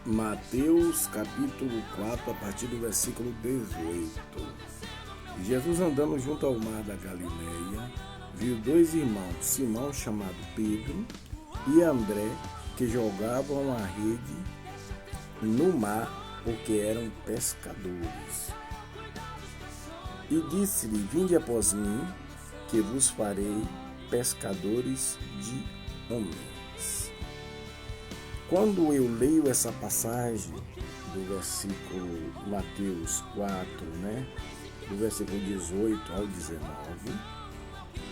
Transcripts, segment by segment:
Mateus capítulo 4, a partir do versículo 18. Jesus, andando junto ao mar da Galileia, viu dois irmãos, Simão, chamado Pedro, e André, que jogavam a rede no mar, porque eram pescadores. E disse-lhe: Vinde após mim, que vos farei pescadores de homens. Quando eu leio essa passagem do versículo Mateus 4, do versículo 18 ao 19,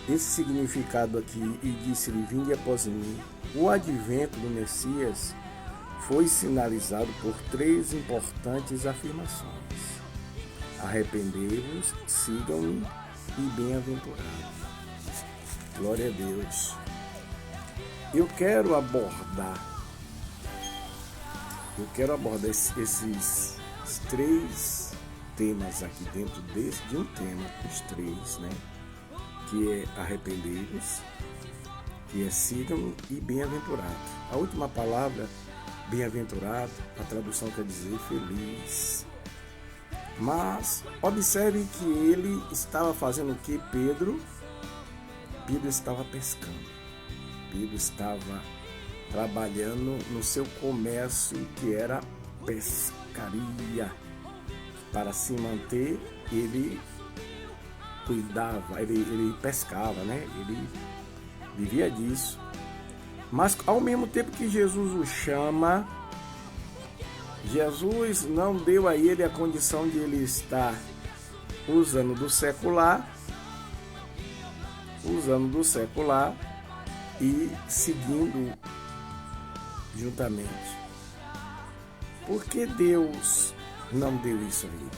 esse significado aqui, e disse-lhe: Vinde após mim, o advento do Messias foi sinalizado por três importantes afirmações: arrependei-vos, sigam-me e bem-aventurados. Glória a Deus. Eu quero abordar esses três temas aqui dentro de um tema, os três, que é arrependei-vos, que é sigam-me e bem-aventurado. A última palavra, bem-aventurado, a tradução quer dizer feliz. Mas observe que ele estava fazendo o que? Pedro estava pescando. Pedro estava trabalhando no seu comércio, que era pescaria. Para se manter, ele cuidava, ele pescava, ele vivia disso. Mas ao mesmo tempo que Jesus o chama, Jesus não deu a ele a condição de ele estar usando do secular e seguindo juntamente. Por que Deus não deu isso a ele?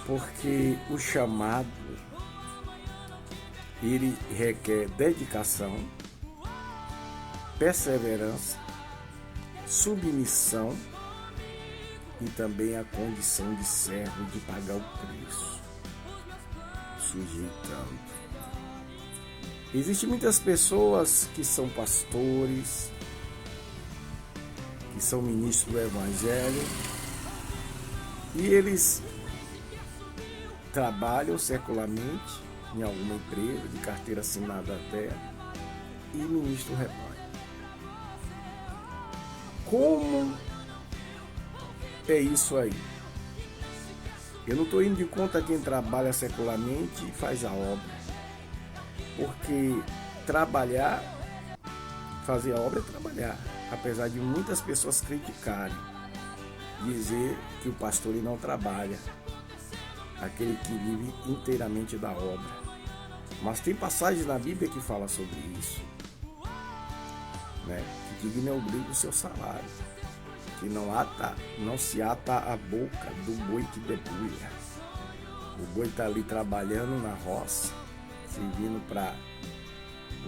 Porque o chamado, ele requer dedicação, perseverança, submissão e também a condição de servo, de pagar o preço, sujeitando. Existem muitas pessoas que são pastores, que são ministros do Evangelho, e eles trabalham secularmente em alguma empresa, de carteira assinada até, e ministram o rebanho. Como é isso aí? Eu não estou indo de conta quem trabalha secularmente e faz a obra. Porque fazer a obra é trabalhar. Apesar de muitas pessoas criticarem, dizer que o pastor ele não trabalha, aquele que vive inteiramente da obra. Mas tem passagens na Bíblia que fala sobre isso, que digno é o brilho do seu salário, que não se ata a boca do boi que debulha. O boi está ali trabalhando na roça, servindo para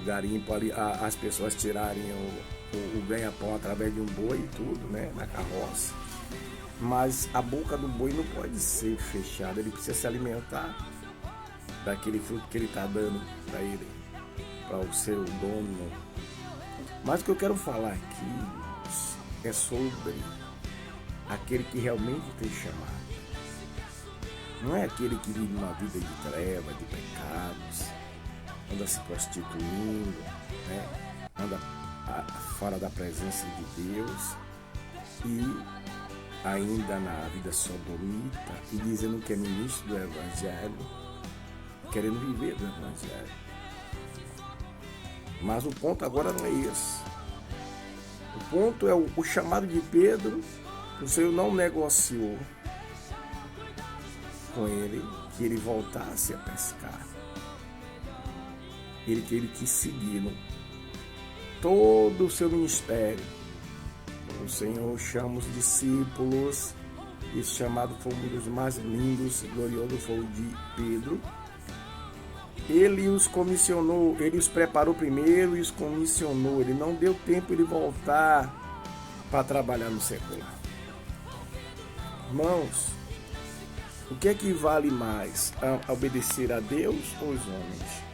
o garimpo ali, as pessoas tirarem o ganha-pão através de um boi e tudo, na carroça. Mas a boca do boi não pode ser fechada, ele precisa se alimentar daquele fruto que ele está dando para ele, para o seu dono. Mas o que eu quero falar aqui é sobre aquele que realmente tem chamado. Não é aquele que vive uma vida de treva, de pecados, anda se prostituindo, anda fora da presença de Deus e ainda na vida sodomita e dizendo que é ministro do Evangelho, querendo viver do Evangelho. Mas o ponto agora não é esse. O ponto é o chamado de Pedro. O Senhor não negociou com ele que ele voltasse a pescar. Ele teve que seguir todo o seu ministério. O Senhor chama os discípulos. Esse chamado foi um dos mais lindos e gloriosos, foi o de Pedro. Ele os comissionou, ele os preparou primeiro e os comissionou. Ele não deu tempo de voltar para trabalhar no secular. Irmãos, o que é que vale mais? A obedecer a Deus ou os homens?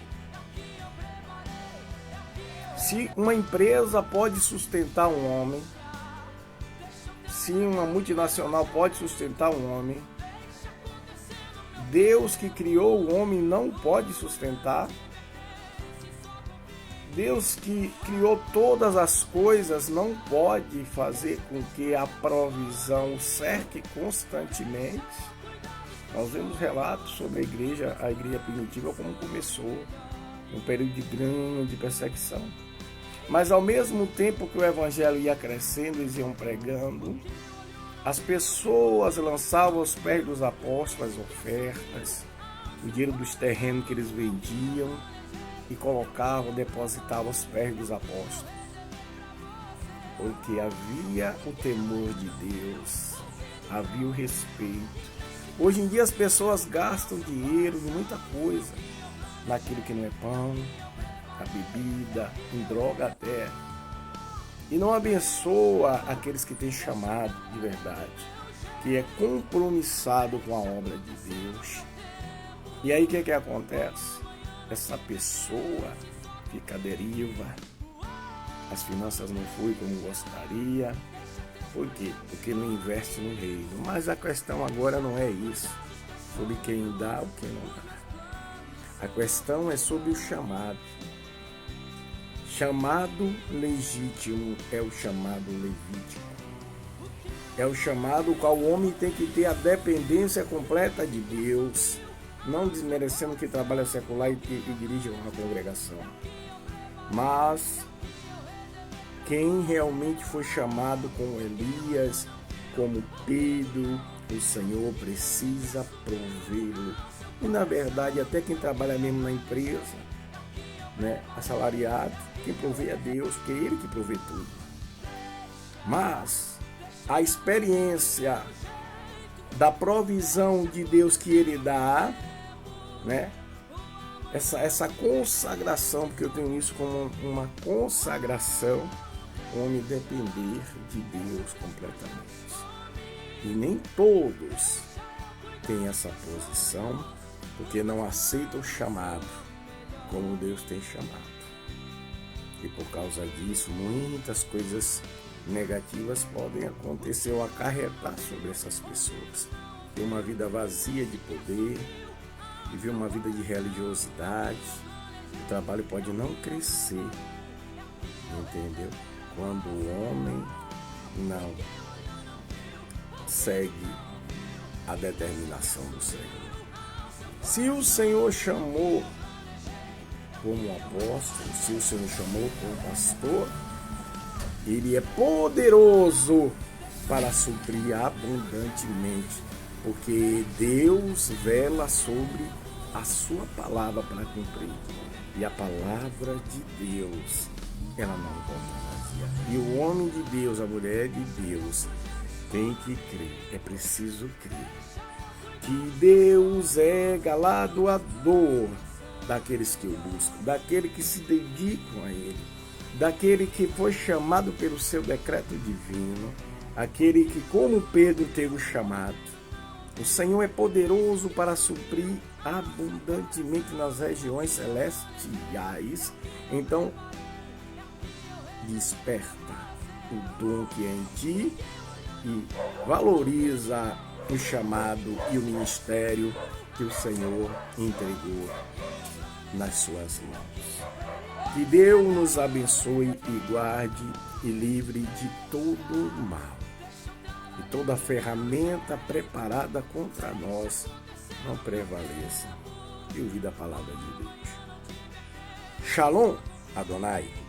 Se uma empresa pode sustentar um homem, se uma multinacional pode sustentar um homem, Deus que criou o homem não pode sustentar? Deus que criou todas as coisas não pode fazer com que a provisão cerque constantemente? Nós vemos relatos sobre a igreja primitiva, como começou, um período de grande perseguição. Mas ao mesmo tempo que o evangelho ia crescendo, eles iam pregando, as pessoas lançavam aos pés dos apóstolos as ofertas, o dinheiro dos terrenos que eles vendiam, e colocavam, depositavam aos pés dos apóstolos. Porque havia o temor de Deus, havia o respeito. Hoje em dia as pessoas gastam dinheiro em muita coisa, naquilo que não é pão, na bebida, em droga até. E não abençoa aqueles que têm chamado de verdade, que é compromissado com a obra de Deus. E aí o que acontece? Essa pessoa fica à deriva, as finanças não fluem como gostaria. Por quê? Porque não investe no reino. Mas a questão agora não é isso, sobre quem dá ou quem não dá. A questão é sobre o chamado. Chamado legítimo é o chamado levítico. É o chamado o qual o homem tem que ter a dependência completa de Deus, não desmerecendo que trabalha secular e dirige uma congregação. Mas quem realmente foi chamado como Elias, como Pedro, o Senhor precisa provê-lo. E na verdade, até quem trabalha mesmo na empresa, assalariado, quem provê é Deus, porque é Ele que provê tudo. Mas a experiência da provisão de Deus que Ele dá, essa consagração, porque eu tenho isso como uma consagração, o homem depender de Deus completamente. E nem todos têm essa posição, porque não aceitam o chamado como Deus tem chamado. E por causa disso, muitas coisas negativas podem acontecer ou acarretar sobre essas pessoas. Ter uma vida vazia de poder, viver uma vida de religiosidade, o trabalho pode não crescer, entendeu? Quando o homem não segue a determinação do Senhor. Se o Senhor chamou como apóstolo, se o Senhor chamou como pastor, Ele é poderoso para suprir abundantemente, porque Deus vela sobre a sua palavra para cumprir. E a palavra de Deus, ela não volta vazia. E o homem de Deus, a mulher de Deus, tem que crer, é preciso crer, que Deus é galardoador daqueles que o buscam, daqueles que se dedicam a Ele, daquele que foi chamado pelo seu decreto divino, aquele que, como Pedro, teve o chamado. O Senhor é poderoso para suprir abundantemente nas regiões celestiais. Então, desperta o dom que é em ti e valoriza o chamado e o ministério que o Senhor entregou nas suas mãos. Que Deus nos abençoe e guarde e livre de todo mal. E toda ferramenta preparada contra nós não prevaleça. E ouvir a palavra de Deus. Shalom, Adonai.